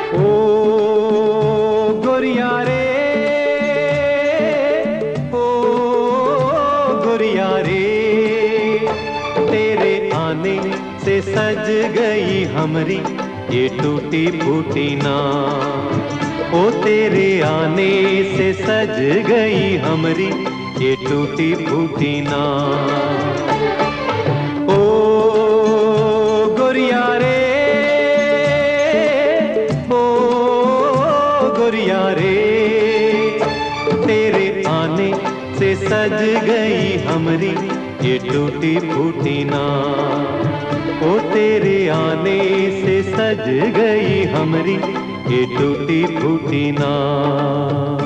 ओ गोरिया रे, ओ गोरिया रे, तेरे आने से सज गई हमरी ये टूटी फूटी नाव। ओ तेरे आने से सज गई हमरी ये टूटी फूटी नाव। ओ गोरिया रे, ओ गोरिया रे, तेरे आने से सज गई हमरी ये टूटी फूटी नाव। ओ तेरे आने से सज गई हमरी ये टूटी फूटी नाव।